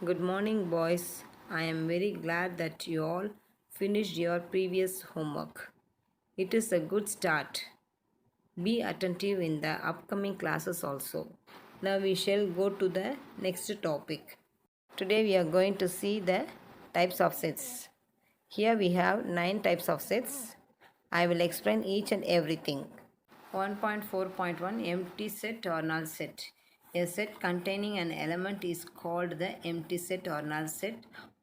Good morning, boys. I am very glad that you all finished your previous homework. It is a good start. Be attentive in the upcoming classes also. Now we shall go to the next topic. Today we are going to see the types of sets. Here we have 9 types of sets. I will explain each and everything. 1.4.1 Empty set or null set. A set containing an element is called the empty set or null set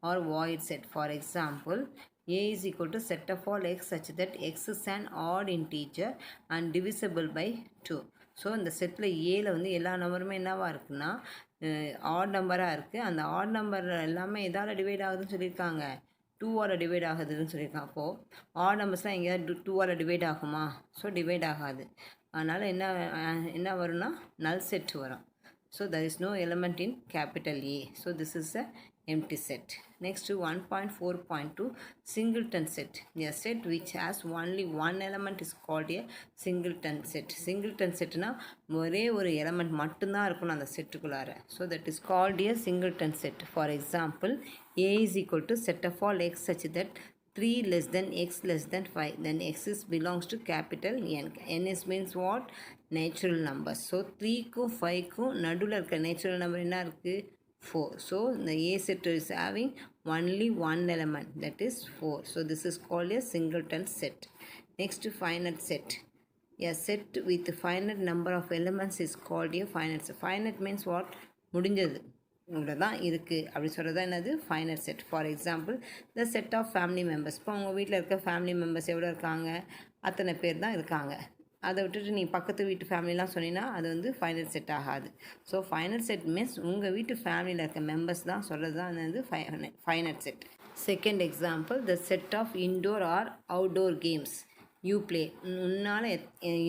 or void set. For example, A is equal to set of all x such that x is an odd integer and divisible by 2. So இந்த settle ஏல வந்து எல்லா நம்பருமே என்னவாக இருக்குன்னா add நம்பராக இருக்குது. அந்த add number எல்லாமே எதால் டிவைட் ஆகுதுன்னு சொல்லியிருக்காங்க, டூவால் டிவைட் ஆகுதுன்னு சொல்லியிருக்கான். அப்போது ஆட் நம்பர்ஸ்லாம் எங்கேயாவது டூவால் டிவைட் ஆகுமா? ஸோ டிவைட் ஆகாது. அதனால் என்ன வரும்னா நல் செட் வரும். So there is no element in capital A. So this is a empty set. Next to 1.4.2 singleton set. A set which has only one element is called a singleton set. Singleton set na ஒரே ஒரு element மட்டும்தான் இருக்கணும் அந்த செட்டுக்குள்ளார. So that is called a singleton set. For example, A is equal to set of all x such that 3 less than x less than 5, then x is belongs to capital N. N is means what? Natural numbers. So 3க்கும் 5க்கும் நடுவில் இருக்க natural number என்ன இருக்குது? 4. So the A set is having only one element, that is 4. So this is called a singleton set. Next, finite set. A set with finite number of elements is called a finite set. Finite means what? முடிஞ்சது, இவ்வளோ தான் இருக்குது அப்படி சொல்கிறது தான் என்னது? Finite set. For example the set of family members. இப்போ உங்கள் வீட்டில் இருக்க ஃபேமிலி மெம்பர்ஸ் எவ்வளோ இருக்காங்க? அத்தனை பேர் தான் இருக்காங்க. அதை விட்டுட்டு நீ பக்கத்து வீட்டு ஃபேமிலிலாம் சொன்னீங்கன்னா அது வந்து ஃபைனல் செட் ஆகாது. ஸோ ஃபைனல் செட் மீன்ஸ் உங்கள் வீட்டு ஃபேமிலியில் இருக்க மெம்பர்ஸ் தான் சொல்கிறது தான் என்னது? Finite set. Second example, the set of indoor or outdoor games you play. உன்னால்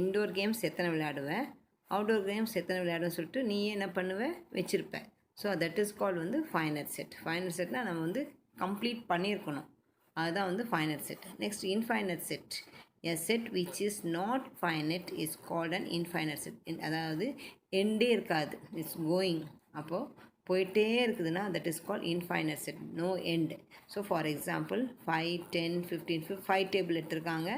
இன்டோர் கேம்ஸ் எத்தனை விளையாடுவேன், அவுட்டோர் கேம்ஸ் எத்தனை விளையாடுவேன்னு சொல்லிட்டு நீயே என்ன பண்ணுவேன்? வச்சுருப்பேன். ஸோ தட் இஸ் கால்ட் வந்து ஃபைனட் செட். ஃபைனட் செட்னால் நம்ம வந்து கம்ப்ளீட் பண்ணியிருக்கணும், அதுதான் வந்து finite set. Next, infinite set. A set which is not finite is called an infinite set. அதாவது எண்டே இருக்காது, இட்ஸ் கோயிங். அப்போது போயிட்டே இருக்குதுன்னா that is called infinite set, no end. So for example 5, 10, 15, 5 table எடுத்திருக்காங்க.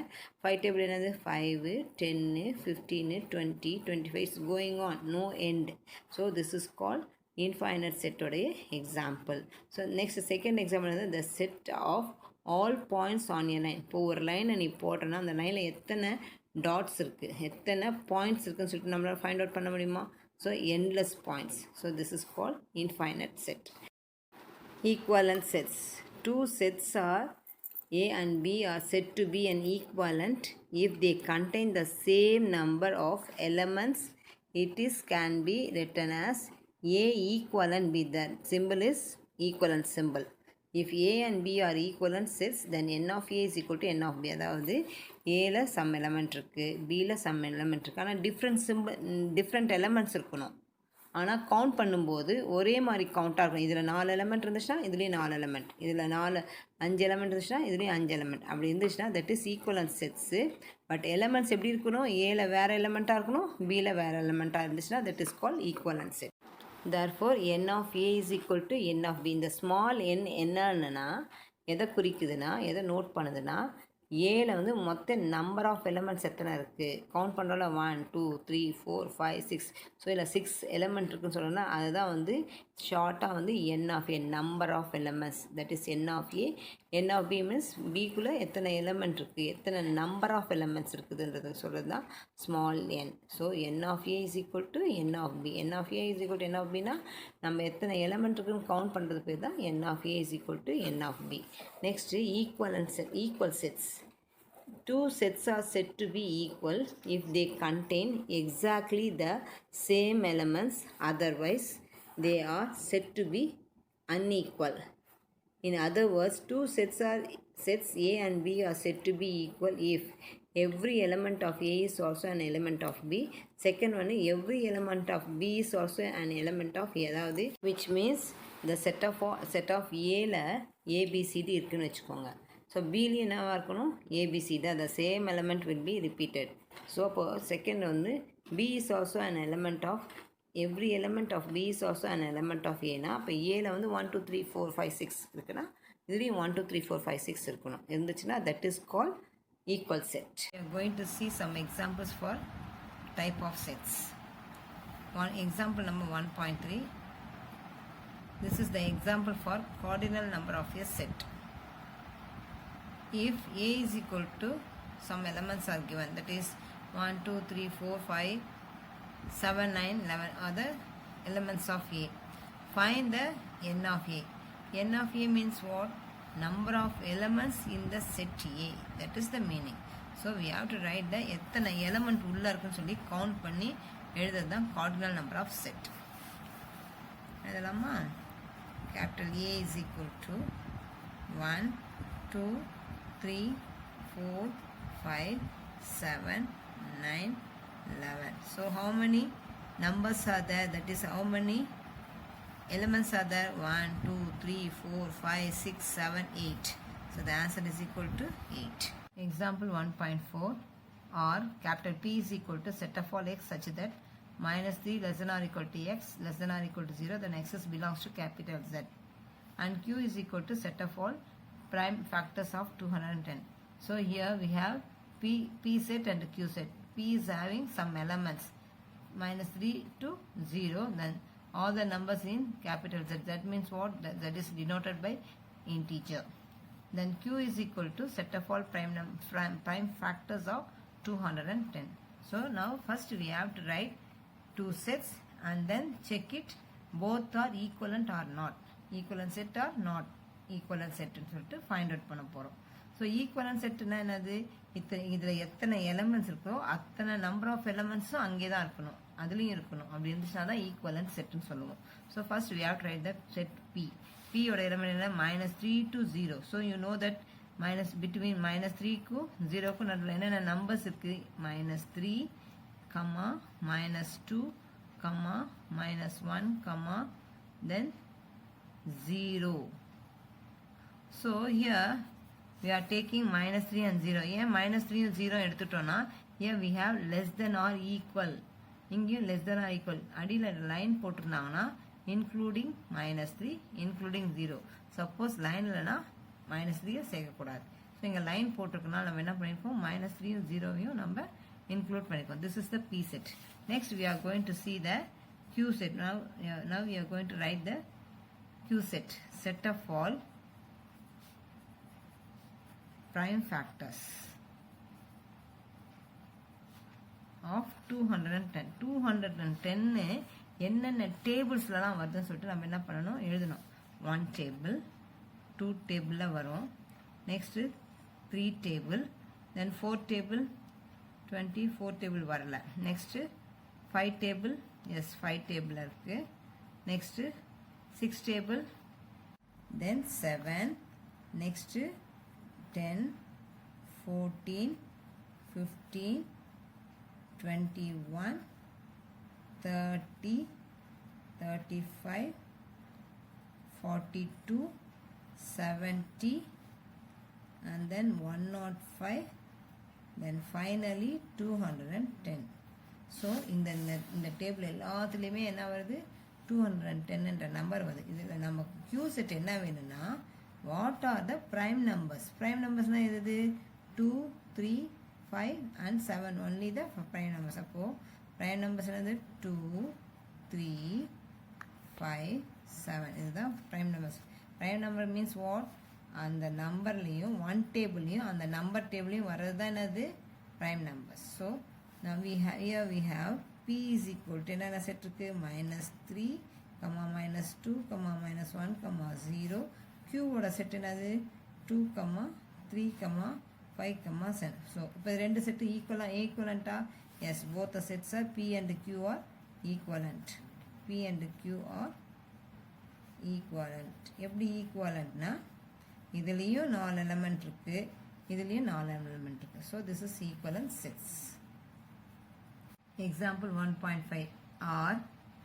5 டேபிள் என்னது? 5, 10, 15, 20, 25 is going on, no end. So this is called infinite set உடைய example. So next second example வந்து the set of all points on a line. இப்போ ஒரு லைனை நீ போட்டோன்னா அந்த லைனில் எத்தனை டாட்ஸ் இருக்குது, எத்தனை பாயிண்ட்ஸ் இருக்குதுன்னு சொல்லிட்டு நம்மளால் ஃபைண்ட் அவுட் பண்ண முடியுமா? So endless points. So this is called infinite set. Equivalent sets. Two sets are A and B are said to be an equivalent if they contain the same number of elements. It is can be written as A equivalent B. The symbol is equivalent symbol. If A and B are equivalent sets, then N of A is equal to N of B. அதாவது ஏல some element இருக்குது, பியில் some element இருக்குது. ஆனால் different elements இருக்கணும். ஆனால் count பண்ணும்போது ஒரே மாதிரி கவுண்ட்டாக இருக்கணும். இதில் 4 எலமெண்ட் இருந்துச்சுன்னா இதுலேயும் 4 எலமெண்ட், இதில் 5 எலமெண்ட் இருந்துச்சுன்னா இதுலேயும் 5 எலமெண்ட், அப்படி இருந்துச்சுன்னா that is equivalent sets. But elements எப்படி இருக்கணும்? ஏல வேறு எலமெண்ட்டாக இருக்கணும், பியில் வேறு எலமெண்ட்டாக இருந்துச்சுன்னா that is call equivalent set. Therefore n of A is equal to n of B. இந்த ஸ்மால் n என்னன்னா எதை குறிக்குதுன்னா, எதை நோட் பண்ணுதுன்னா, ஏல வந்து மொத்த நம்பர் ஆஃப் எலமெண்ட்ஸ் எத்தனை இருக்குது கவுண்ட் பண்ணுறோம்ல, 1, 2, 3, 4, 5, 6. ஸோ இதில் 6 எலமெண்ட் இருக்குன்னு சொல்லணும்னா அதுதான் வந்து ஷார்ட்டாக வந்து n of A, number of elements, that is n of A. n of B means பிக்குள்ளே எத்தனை எலமெண்ட் இருக்குது, எத்தனை நம்பர் ஆஃப் எலமெண்ட்ஸ் இருக்குதுன்றது சொல்கிறது தான் small n. So n of A is equal to n of B. n of A is equal to n of Bனா நம்ம எத்தனை element இருக்குன்னு count பண்ணுறது பேர் தான் n of A is equal to n of B. Next equal sets. Two sets are said to be equal if they contain exactly the same elements, otherwise they are said to be unequal. In other words, sets A and B are said to be equal if every element of A is also an element of B. Second one, every element of B is also an element of A. அதாவது which means the set of Aல ABCD இருக்குன்னு வச்சுக்கோங்க. So பிலேயும் என்னவாக இருக்கணும்? ABCD. the same element will be repeated. So அப்போது second வந்து B is also an element of every element of B is also an element of A. Na அப்போ ஏல வந்து 1 2 3 4 5 6 இருக்குன்னா இதுலேயும் 1 2 3 4 5 6 இருக்கணும். இருந்துச்சுன்னா that is called equal set. We are going to see some examples for type of sets. One example number 1.3. This is the example for cardinal number of a set. If A is equal to some elements are given, that is 1 2 3 4 5 7 9 11 are the elements of A. Find the n of A. N of A means what? Number of elements in the set A. That is the meaning. So we have to write the எத்தனை element உள்ள இருக்குன்னு சொல்லி count பண்ணி எழுதுறது தான் cardinal number of set. எழுதலாமா? Capital A is equal to 1 2 3 4 5 7 9 11. So how many numbers are there? That is how many elements are there? 1 2 3 4 5 6 7 8. So the answer is equal to 8. Example 1.4. Or capital P is equal to set of all x such that minus 3 less than or equal to x less than or equal to 0, then x belongs to capital Z. And Q is equal to set of all prime factors of 210. So here we have P set and Q set. P is having some elements minus 3 to 0, then all the numbers in capital Z. That means what? That is denoted by integer. Then Q is equal to set of all prime factors of 210. So now first we have to write two sets and then check it both are equivalent or not. Equivalent set or not equivalent set ன்னு சொல்லிட்டு find out பண்ண போகிறோம். So equivalent செட்டுனா என்னது? இதில் எத்தனை elements இருக்கோ அத்தனை number of எலமெண்ட்ஸும் அங்கே தான் இருக்கணும், அதுலேயும் இருக்கணும். அப்படி இருந்துச்சுன்னா தான் ஈக்குவலன்ட் செட்டுன்னு சொல்லுவோம். So first we have to write the set B. பியோட எலமெண்ட் என்ன? -3 to 0. So you know that minus between -3க்கும் 0க்கும் நடுவில் என்னென்ன நம்பர்ஸ் இருக்குது? -3, -2, -1, then 0. So here we are taking -3 and 0. ஏன் -3 and 0 எடுத்துட்டோம்னா here we have less than or equal. இங்கேயும் less than or equal. அடியில் லைன் போட்டிருந்தாங்கன்னா including -3 including 0. சப்போஸ் லைன் இல்லைன்னா -3 சேர்க்கக்கூடாது. ஸோ இங்கே லைன் போட்டிருக்கனால நம்ம என்ன பண்ணியிருக்கோம்? -3 0வையும் நம்ம include பண்ணியிருக்கோம். This is the P set. Next we are going to see the Q set. Now we are going to write the Q set. Set of all prime factors of 210. 210 என்னென்ன டேபிள்ஸ்லாம் வருதுன்னு சொல்லிட்டு நம்ம என்ன பண்ணணும்? எழுதணும். 1 டேபிள் 2 டேபிளில் வரும், நெக்ஸ்ட்டு 3 டேபிள், தென் 4 table 20, 4 table வரல, நெக்ஸ்ட்டு 5 டேபிள், எஸ் 5 டேபிள் இருக்குது, next 6 table, then 7, next 10, 14, 15, 21, 30, 35, 42, 70, and then 105, then finally 210. So இந்த டேபிள் எல்லாத்துலேயுமே என்ன வருது? 210 என்ற நம்பர் வருது. இதில் நம்ம Q செட் என்ன வேணும்னா what are the prime numbers? Prime நம்பர்ஸ்னால் எது? 2, 3, 5 and 7 only the prime numbers. அப்போது ப்ரைம் நம்பர்ஸ் என்னது? 2, 3, 5, 7 இதுதான் prime numbers. Prime number means what? அந்த நம்பர்லேயும் 1 டேபிள்லையும் அந்த நம்பர் டேபிளையும் வர்றது தான் என்னது? Prime numbers. So now here we have P is equal to என்னென்ன செட் இருக்குது? -3, -2, -1, 0. Q ஓட செட் என்னது? 2, 3, 5, 7. ஸோ இப்போ ரெண்டு செட்டு ஈக்குவலண்ட்டா? Yes, both the sets are P and Q are equivalent. P and Q are equivalent. எப்படி ஈக்குவலண்ட்னா இதுலேயும் 4 element இருக்குது, இதுலேயும் 4 எலமெண்ட் இருக்குது. So this is equivalent sets. Example 1.5. Or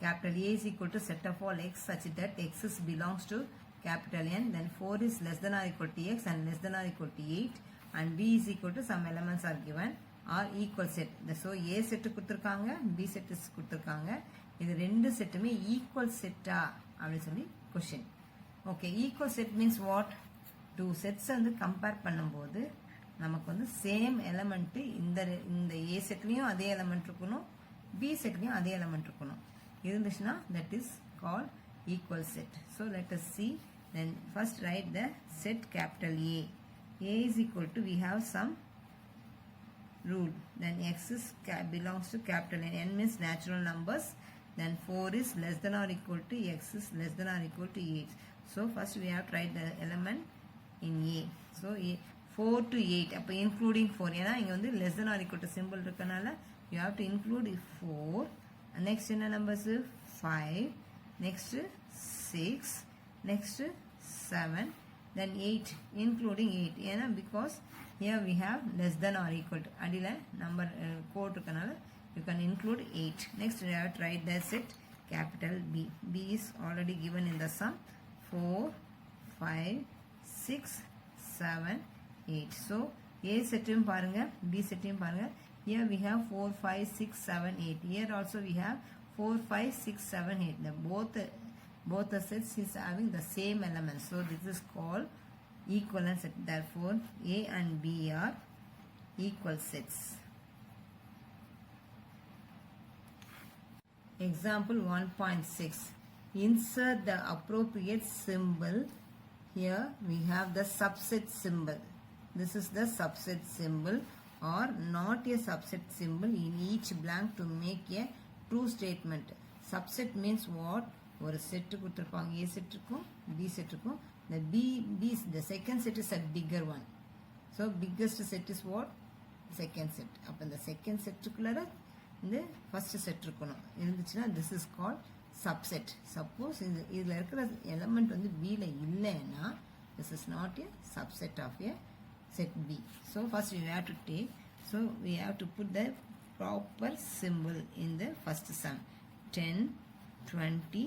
capital A is equal to set of all x such that x belongs to capital N, then 4 is less than or equal to x and less than or equal to 8, and B is equal to some elements are given or equal set. So A set கொடுத்துருக்காங்க, B set is கொடுத்துருக்காங்க, இது ரெண்டு செட்டுமே equal செட்டா அப்படின்னு சொல்லி question. Okay, equal set means what? Two sets வந்து compare பண்ணும்போது நமக்கு வந்து சேம் எலமெண்ட் இந்த ஏ செட்லையும் அதே எலமெண்ட் இருக்கணும், பி செட்லையும் அதே எலமெண்ட் இருக்கணும். இருந்துச்சுன்னா that is called equal set. So let us see. Then first write the set capital A. A is equal to, we have some rule. Then x is belongs to capital N. N means natural numbers. Then 4 is less than or equal to, x is less than or equal to 8. So first we have to write the element in A. So 4 to 8 அப்போ including 4, ஏன்னா இங்கே வந்து less than or equal to symbol இருக்கனால you have to include 4. Next என்ன numbers? 5, next 6, next 7, then 8 including 8, ஏன்னா because here we have less than or equal to, அடியில் number code இருக்கனால you can include 8. Next we have to write the set capital B. B is already given in the sum, 4, 5, 6, 7, 8. So A setயும் பாருங்க, B setயும் பாருங்க. Here we have 4, 5, 6, 7, 8. Here also we have 4, 5, 6, 7, 8. The both the sets is having the same elements. So this is called equivalent set. Therefore A and B are equal sets. Example 1.6. Insert the appropriate symbol. Here we have the subset symbol. This is the subset symbol or not a subset symbol in each blank to make a true statement. Subset means what? ஒரு set கொடுத்துருப்பாங்க, A set இருக்கும், B set இருக்கும். The second set is a bigger one. So biggest set is what? Second set. அப்போ இந்த second செட்டுக்குள்ளார இந்த first set இருக்கணும். இருந்துச்சுன்னா this is called subset. Suppose இதில் இருக்கிற element வந்து Bல இல்லைன்னா this is not a subset of a set B. So first we have to take, so we have to put the proper symbol in the first sum. 10, 20,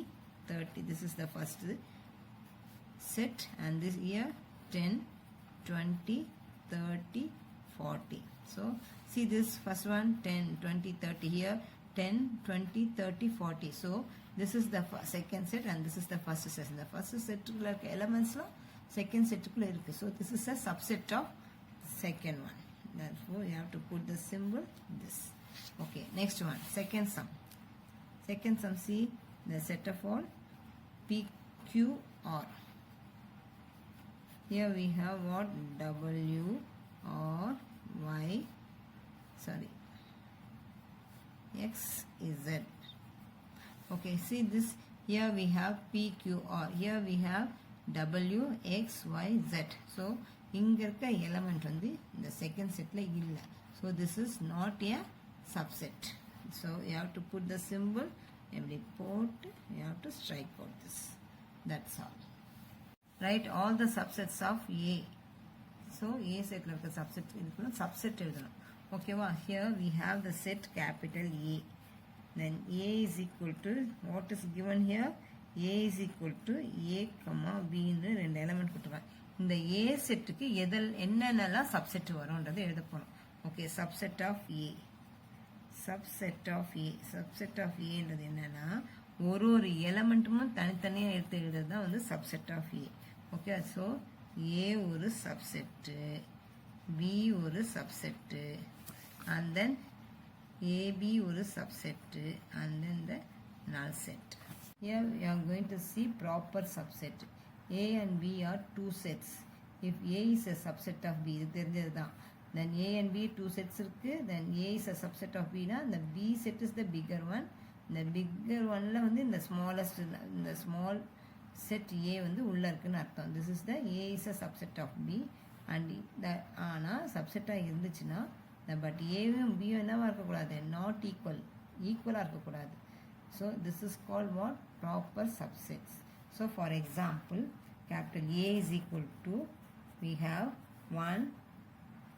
30. This is the first set, and this here 10, 20, 30, 40. So see this first one, 10, 20, 30. Here 10, 20, 30, 40. So this is the second set and this is the first set. The first set elements second set. So this is a subset of second one. Therefore you have to put the symbol this. Okay, next one, second sum. Second sum, see the set of all P, Q, R. Here we have what? W, R, Y, sorry, X, Z. Okay, see this, here we have P, Q, R. Here we have W, X, Y, Z. So இங்க இருக்க element வந்து இந்த second setல இல்ல. So this is not a subset. So you have to put the symbol, every port you have to strike out this. That's all. Write all the subsets of A. So A setல இருக்க subset இதுக்குள்ள subset எழுதணும். Okay வா? Here we have the set capital A. Then A is equal to, what is given here? A is equal to A, B ன்னு ரெண்டு element கொடுத்துருக்காங்க. இந்த A செட்டுக்கு என்னென்னலாம் சப்செட் வரும்ன்றது எழுத போறோம். Okay, subset of A. Subset of A. Subset of Aன்றது என்னன்னா ஒரு எலிமெண்ட்டும் தனித்தனியாக எடுத்து எழுதுறது தான் வந்து subset of A. Okay, so A ஒரு சப்செட்டு, B ஒரு சப்செட்டு, and then AB ஒரு subset, and then the null set. Here we are going to see proper subset. A and B are two sets. If A is a subset of B, இது தெரிஞ்சது தான். Then A and B two sets இருக்கு. Then A is a subset of B னா the B set is the bigger one. The bigger oneல வந்து இந்த smallest, இந்த small set A வந்து உள்ள இருக்குன்னு அர்த்தம். This is the A is a subset of B and the ஆனா subset இருந்துச்சுன்னா but Aவும் Bவும் என்னவா இருக்கக்கூடாது? Not equal. ஈக்குவலாக இருக்கக்கூடாது. So this is called what? Proper subsets. So for example, capital A is equal to, we have 1,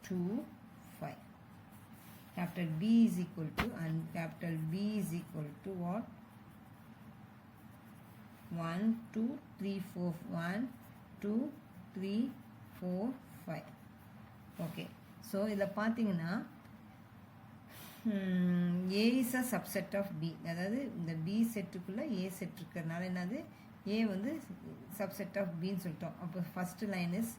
2, 5. Capital B is equal to, and capital B is equal to what? 1, 2, 3, 4. 1, 2, 3, 4, 5. Okay. So இதில் பார்த்தீங்கன்னா A is a subset of B. அதாவது இந்த B செட்டுக்குள்ளே A set இருக்கிறதுனால என்னது A வந்து subset of Bன்னு சொல்லிட்டோம். அப்போ first line is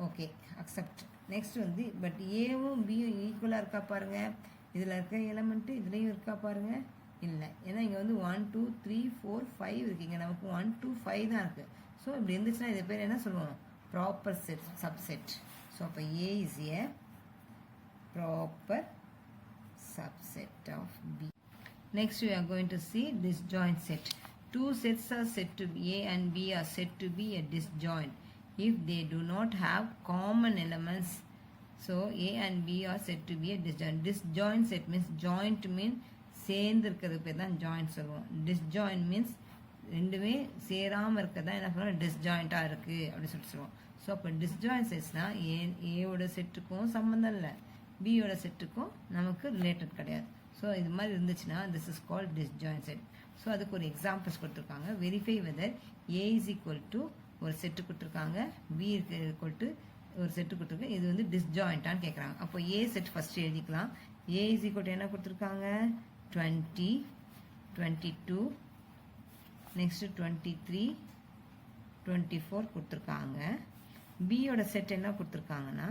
okay accept. Next வந்து பட் ஏவும் பியும் ஈக்குவலாக இருக்கா பாருங்கள். இதில் இருக்க எலமெண்ட்டு இதுலேயும் இருக்கா பாருங்கள். இல்லை, ஏன்னா இங்கே வந்து 1 2 3 4 5 இருக்குங்க. நமக்கு 1 2 5 தான் இருக்குது. ஸோ இப்படி இருந்துச்சுன்னா இது பேர் என்ன சொல்லுவோம்? Proper set, subset. ஸோ அப்போ A is a proper subset of B. Next we are going to see disjoint set. Two sets are said to be A and B are said to be a disjoint if they do not have common elements. So A and B are said to be a disjoint. Disjoint set means joint means சேர்ந்து இருக்கிறது பேர் தான் joint சொல்லுவோம். Disjoint means ரெண்டுமே சேராமல் இருக்கிறது தான் என்ன சொல்லுவோம்? டிஸ்ஜாயிண்ட்டாக இருக்குது அப்படின்னு சொல்லுவோம். ஸோ அப்போ டிஸ்ஜாயிண்ட் செட்ஸ்னால் ஏவோட செட்டுக்கும் சம்மந்தம் இல்லை, பியோட செட்டுக்கும் நமக்கு ரிலேட்டட் கிடையாது. ஸோ இது மாதிரி இருந்துச்சுன்னா this is called disjoint set. So அதுக்கு ஒரு எக்ஸாம்பிள்ஸ் கொடுத்துருக்காங்க. Verify weather A is equal to ஒரு செட்டு கொடுத்துருக்காங்க, பி ஈக்குவல் டு ஒரு செட்டு கொடுத்துருக்காங்க. இது வந்து டிஸ்ஜாயிண்ட்டான்னு கேட்குறாங்க. அப்போ ஏ செட் ஃபஸ்ட்டு எழுதிக்கலாம். ஏ இஸ் ஈக்குவல் டு என்ன கொடுத்துருக்காங்க? 20 22 நெக்ஸ்ட்டு 23 24 கொடுத்துருக்காங்க. பியோட செட் என்ன கொடுத்துருக்காங்கன்னா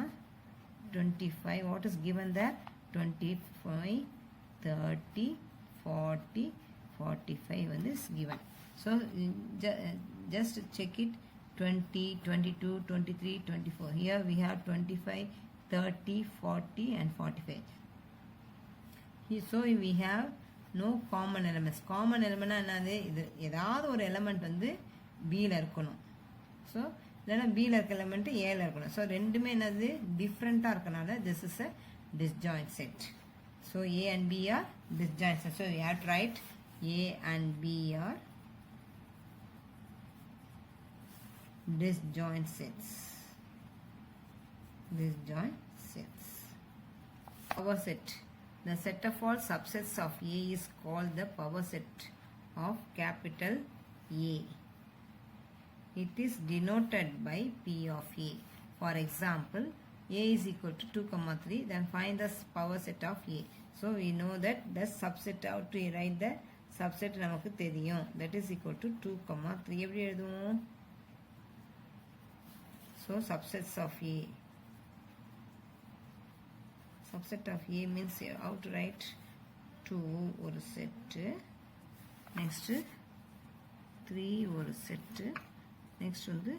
25. what is given there? 25 30 40 45 வந்து is given. So just check it. 20 22 23 24. Here we have 25 30 40 and 45. So we have no common elements. Common element என்னது? இது ஏதாவது ஒரு எலமெண்ட் வந்து பியில் இருக்கணும். ஸோ இல்லைன்னா பியில் இருக்க எலமெண்ட் ஏல இருக்கணும். ஸோ ரெண்டுமே என்னது டிஃப்ரெண்ட்டாக இருக்கனால this is a disjoint set. So A and B are disjoint set. So you have to write A and B are disjoint sets. Disjoint sets. Power set. The set of all subsets of A is called the power set of capital A. It is denoted by P of A. For example, A is equal to 2, 3. Then find the power set of A. So we know that the subset, how to write the subset நமக்கு தெரியும். That is equal to 2, 3. எப்படி எழுதுவோம்? So subsets of A. Subset of A means how to write 2 ஒரு set, next 3 ஒரு set, next வந்து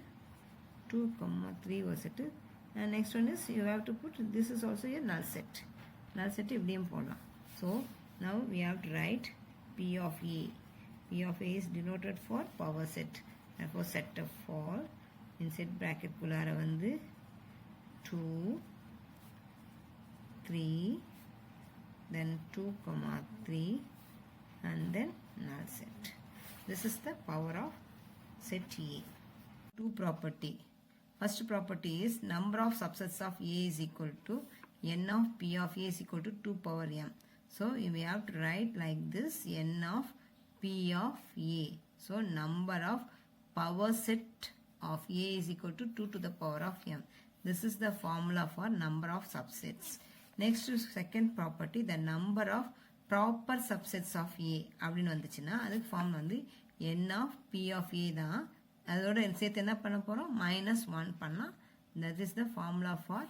2, 3 ஒரு set, and next one is you have to put this is also a null set. Null set இப்படியும் போடலாம். So now we have to write P of A. P of A is denoted for power set. Therefore set of all inside bracket குள்ளார வந்து 2 3 then 2, 3 and then null set. This is the power of set A. Two property. First property is number of subsets of A is equal to n of P of A is equal to 2 power m. So we have to write like this, n of P of A. So number of power set of A is equal to 2 to the power of m. This is the formula for number of subsets. Next is second property, the number of proper subsets of A அப்படின்னு வந்துச்சுன்னா அதுக்கு form வந்து n of P of A தான். அதோட சேர்த்து என்ன பண்ண போகிறோம்? -1 பண்ணால் that is the formula for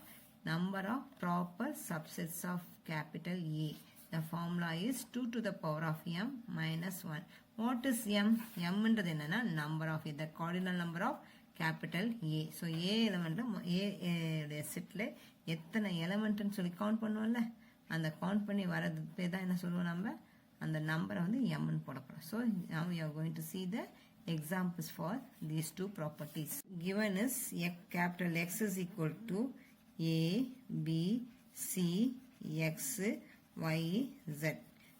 number of proper subsets of capital A. The formula is 2 to the power of m minus 1. What is m? m ன்றது என்னன்னா number of A, the cardinal number of capital A. So A எலமெண்ட்டில் A settle எத்தனை எலமெண்ட்டுன்னு சொல்லி count பண்ணுவோம்ல, அந்த count பண்ணி வரது பேர் தான் என்ன சொல்லுவோம்? நம்ம அந்த நம்பரை வந்து எம்னு போட போகிறோம். So now we are going to see the examples for these two properties. Given is capital X is equal to A, B, C, X, Y, Z.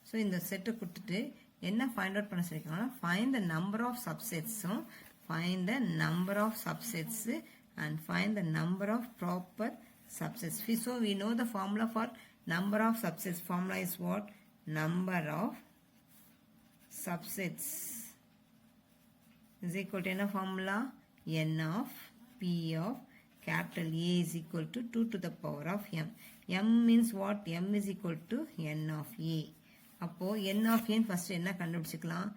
So இந்த செட்டை கொடுத்துட்டு என்ன ஃபைண்ட் அவுட் பண்ண சொல்லியிருக்காங்கன்னா find the number of subsets, find the number of subsets and find the number of proper subsets. So we know the formula for number of subsets. Formula is what? Number of subsets is equal to என்ன formula? n of P of capital A is equal to 2 to the power of m. m means what? m is equal to n of a. அப்போ n of a first என்ன கண்டுபிடிச்சிக்கலாம்?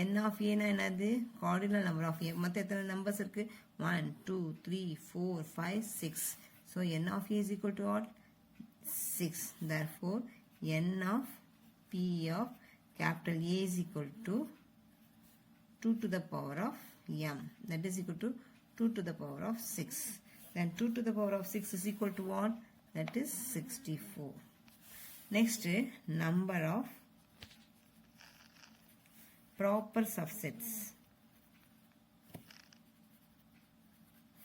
n of a னா என்னது? cardinal number of a. மொத்தம் எத்தனை numbers இருக்கு? 1 2 3 4 5 6. So n of a is equal to what? 6. Therefore n of p of capital A is equal to 2 to the power of m. That is equal to 2 to the power of 6. Then 2 to the power of 6 is equal to what? That is 64. Next, number of proper subsets.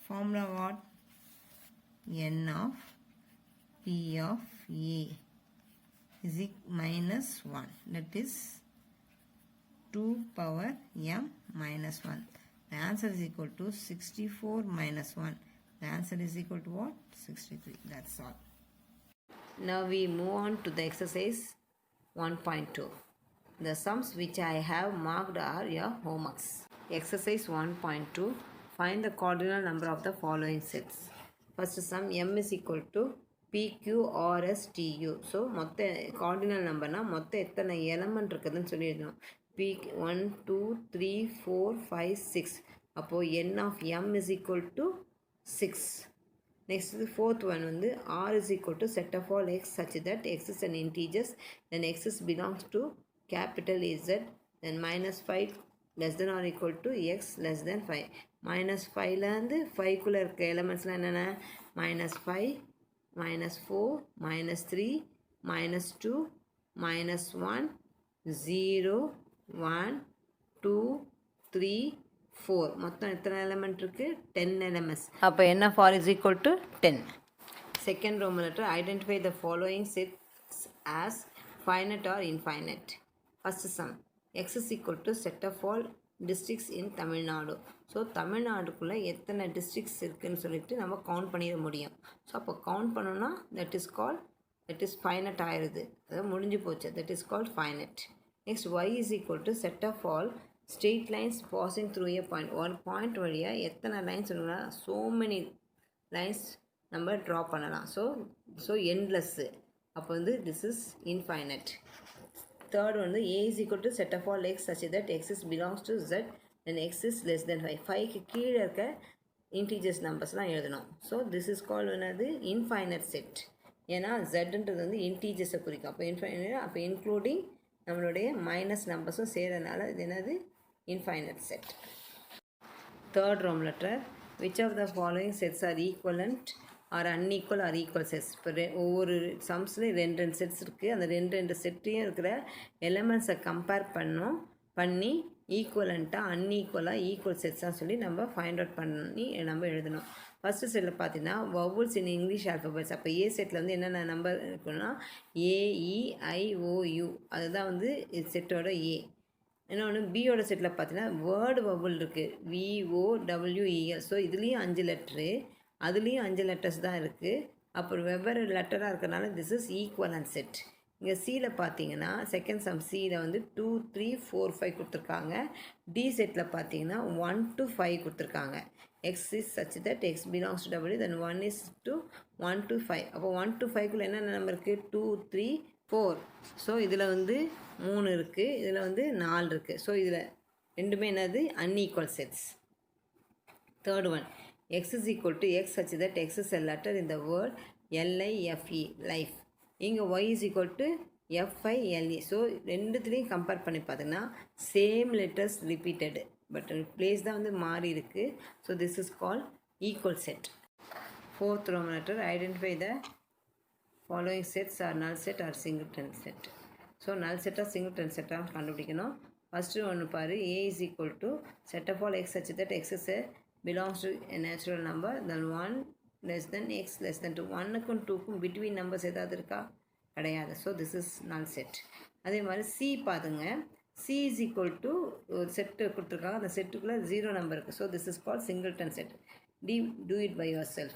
Formula what? n of p of a is minus 1. That is 2 power m minus 1. The answer is equal to 64 minus 1. The answer is equal to what? 63. That's all. Now we move on to the exercise 1.2. The sums which I have marked are your homeworks. Exercise 1.2. Find the cardinal number of the following sets. First sum m is equal to PQRSTU. So மொத்த cardinal number na மொத்த எத்தனை element இருக்குதுன்னு சொல்லிடணும். P 1 2 3 4 5 6. அப்போ n of m is equal to 6. Next the fourth one வந்து r is equal to set of all x such that x is an integers, then x is belongs to capital Z, then minus 5 less than or equal to x less than 5. minus 5ல இருந்து 5 குள்ள இருக்க எலிமெண்ட்ஸ்லாம் என்னென்ன? minus 5 minus 4 minus 3 minus 2 minus 1 0 1 2 3 4. மொத்தம் எத்தனை element இருக்கு? 10 elements. அப்போ n of r is equal to 10. Second Roman letter, identify the following sets as finite or infinite. First sum, x is equal to set of all districts in Tamil Nadu. So தமிழ்நாடுக்குள்ளே எத்தனை districts இருக்குதுன்னு சொல்லிட்டு நம்ம count பண்ணிட முடியும். So அப்போ count பண்ணோன்னா that is finite ஆயிடுது. அதாவது முடிஞ்சு போச்சு. That is called finite. Next y is equal to set of all straight lines passing through a point. ஒரு பாயிண்ட் வழியாக எத்தனை லைன்ஸ் சொல்லணும்னா so many lines நம்ம ட்ரா பண்ணலாம். ஸோ எண்ட்லெஸ்ஸு. அப்போ வந்து திஸ் இஸ் இன்ஃபைனட். தேர்ட் வந்து a is equal to set of all x such that x is belongs to z, then x is less than 5. 5க்கு கீழே இருக்க இன்டீஜர்ஸ் நம்பர்ஸ்லாம் எழுதணும். So this is கால் என்னது? Infinite set. ஏன்னா ஜெட்ன்றது வந்து இன்டீஜர்ஸை குறிக்கும். அப்போ இன்ஃபைனட், அப்போ இன்க்ளூடிங் நம்மளுடைய மைனஸ் நம்பர்ஸும் சேர்றதுனால இது என்னது? Infinite set. Third Roman letter, which of the following sets are equivalent or unequal or equal sets. இப்போ ஒவ்வொரு சம்ஸ்லேயும் ரெண்டு செட்ஸ் இருக்குது. அந்த ரெண்டு செட்லேயும் இருக்கிற எலிமெண்ட்ஸை கம்பேர் பண்ணி ஈக்குவலண்ட்டாக அன்ஈக்குவலாக ஈக்குவல் செட்ஸாக சொல்லி நம்ம ஃபைண்ட் அவுட் பண்ணி நம்ம எழுதணும். ஃபஸ்ட்டு செட்டில் பார்த்தீங்கன்னா வவுல்ஸ் இன் இங்கிலீஷ் ஆல்ஃபபெட்ஸ். அப்போ ஏ செட்டில் வந்து என்னென்ன நம்பர் இருக்குன்னா AEIOU, அதுதான் வந்து செட்டோட ஏ. இன்னொன்று பியோட செட்டில் பார்த்தீங்கன்னா வேர்டு வவுல் இருக்குது, VOWEL. ஸோ இதுலேயும் 5 லெட்ரு, அதுலேயும் 5 லெட்டர்ஸ் தான் இருக்குது. அப்புறம் வெவ்வேறு லெட்டராக இருக்கிறனால திஸ் இஸ் ஈக்குவலன்ட் செட். இங்கே சியில் பார்த்தீங்கன்னா செகண்ட் சம் சியில் வந்து 2 3 4 5 கொடுத்துருக்காங்க. டி செட்டில் பார்த்தீங்கன்னா 1 to 5 கொடுத்துருக்காங்க. X is such that X belongs to W, then 1 is to 1 to 5. அப்போ 1 to 5குள்ளே என்னென்ன நம்பர் இருக்குது? 2 3 4. ஸோ இதில் வந்து 3 இருக்குது, இதில் வந்து 4 இருக்குது. ஸோ இதில் ரெண்டுமே என்னது? Unequal sets. Third one, x is equal to x such that x is a letter in the word LIFE, life. இங்கே y is equal to FILE. So ரெண்டுத்துலேயும் கம்பேர் பண்ணி பார்த்தீங்கன்னா same letters repeated, but place தான் வந்து மாறி இருக்குது. So this is call equal set. Fourth Roman letter, identify the following sets are null set are singleton set. So null செட்டாக singleton செட்டாக கண்டுபிடிக்கணும். ஃபஸ்ட்டு ஒன்று பாரு, A is equal to set of all x such that x is a belongs to a natural number, then 1 less than x less than 2. 1க்கும் 2க்கும் between numbers ஏதாவது இருக்கா? கிடையாது. So this is null set. அதே மாதிரி C பாருங்க, C is equal to ஒரு set கொடுத்துருக்காங்க, அந்த செட்டுக்குள்ளே 0 நம்பர் இருக்குது. So this is call singleton set. Do it by yourself.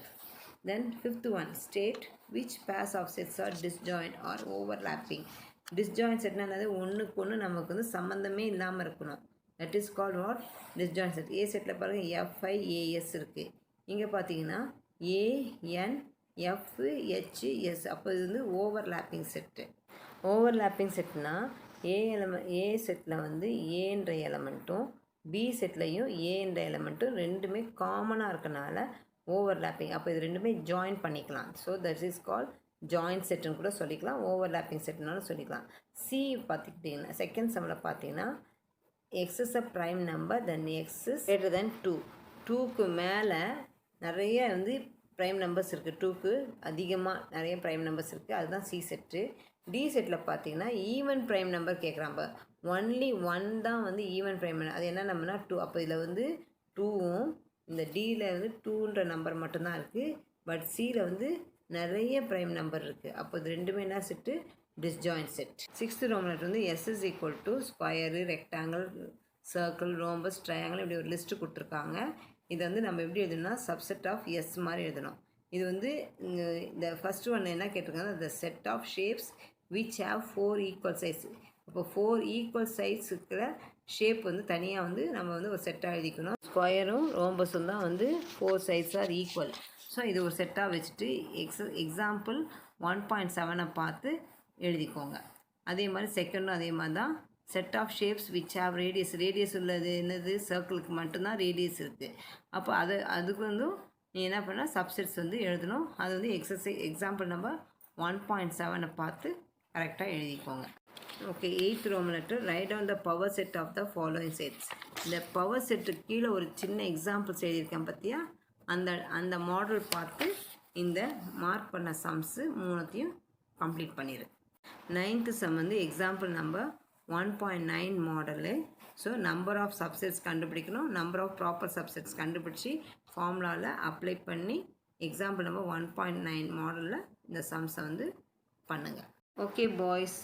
Then fifth one, state which pairs of sets are disjoint or overlapping. Disjoint setனா என்னது? ஒன்றுக்கு ஒன்று நமக்கு வந்து சம்மந்தமே இல்லாமல் இருக்கணும். That is called what? Disjoint set. A settle பாருங்கள் FIAS இருக்குது. இங்கே பார்த்தீங்கன்னா ANFHS. அப்போ இது வந்து ஓவர்லேப்பிங் செட்டு. ஓவர்லேப்பிங் செட்னா ஏ செட்டில் வந்து ஏன்ற எலமெண்ட்டும் பி செட்லையும் ஏன்ற எலமெண்ட்டும் ரெண்டுமே காமனாக இருக்கனால ஓவர்லேப்பிங். அப்போ இது ரெண்டுமே ஜாயின் பண்ணிக்கலாம். So that is call joint செட்டுன்னு கூட சொல்லிக்கலாம், ஓவர்லேப்பிங் செட்டுனாலும் சொல்லிக்கலாம். சி பார்த்துக்கிட்டிங்கன்னா செகண்ட் சம்மில் பார்த்தீங்கன்னா X is a prime number, then X is greater than 2. 2க்கு மேலே நிறைய வந்து ப்ரைம் நம்பர்ஸ் இருக்குது, 2க்கு அதிகமாக நிறைய ப்ரைம் நம்பர்ஸ் இருக்குது, அதுதான் சி செட்டு. டி செட்டில் பார்த்தீங்கன்னா ஈவன் ப்ரைம் நம்பர் கேட்குறாங்க. ஒன்லி 1 தான் வந்து ஈவன் ப்ரைம் நம்பர். அது என்ன நம்பர்னா 2. அப்போ இதில் வந்து 2வும் இந்த டியில் வந்து 2ன்ற நம்பர் மட்டும்தான் இருக்குது. பட் சியில் வந்து நிறைய ப்ரைம் நம்பர் இருக்குது. அப்போ இது ரெண்டுமே என்ன set? Disjoint set. 6th Roman letter வந்து S is equal to square, rectangle, circle, rhombus, triangle இப்படி ஒரு லிஸ்ட்டு கொடுத்துருக்காங்க. இதை வந்து நம்ம எப்படி எழுதணும்னா சப்செட் ஆஃப் எஸ் மாதிரி எழுதணும். இது வந்து இந்த ஃபஸ்ட் ஒன் என்ன கேட்டிருக்காங்க, the set of shapes which have 4 equal size. அப்போ 4 ஈக்குவல் சைஸ் இருக்கிற ஷேப் வந்து தனியாக வந்து நம்ம வந்து ஒரு செட்டாக எழுதிக்கணும். ஸ்கொயரும் ரோம்பஸும் தான் வந்து 4 சைஸ் ஆர் ஈக்குவல். ஸோ இது ஒரு செட்டாக வச்சுட்டு எக்ஸாம்பிள் 1.7 பார்த்து எழுதிக்கோங்க. அதே மாதிரி செகண்டும் அதே மாதிரி தான். Set of shapes which have radius. Radius உள்ளது என்னது? சர்க்கிளுக்கு மட்டும்தான் ரேடியஸ் இருக்குது. அப்போ அதுக்கு வந்து நீ என்ன பண்ணால் சப்செட்ஸ் வந்து எழுதணும். அது வந்து எக்ஸாம்பிள் நம்பர் 1.7 பார்த்து கரெக்டாக எழுதிக்கோங்க. Okay, 8th Roman letter write down the power set of the following sets. இந்த பவர் செட்டுக்கு கீழே ஒரு சின்ன எக்ஸாம்பிள்ஸ் எழுதியிருக்கேன் பார்த்தியா, அந்த மாடல் பார்த்து இந்த மார்க் பண்ண சம்ஸு 3த்தையும் கம்ப்ளீட் பண்ணிடு. 9th சம் வந்து example number 1.9 model. So number of subsets கண்டுபிடிக்கணும். நம்பர் ஆஃப் ப்ராப்பர் சப்செட்ஸ் கண்டுபிடிச்சி ஃபார்முலாவில் அப்ளை பண்ணி எக்ஸாம்பிள் நம்பர் 1.9 மாடலில் இந்த சம்ஸை வந்து பண்ணுங்கள். Okay boys,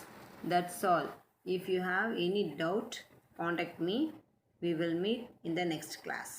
that's all. If you have any doubt, contact me. We will meet in the next class.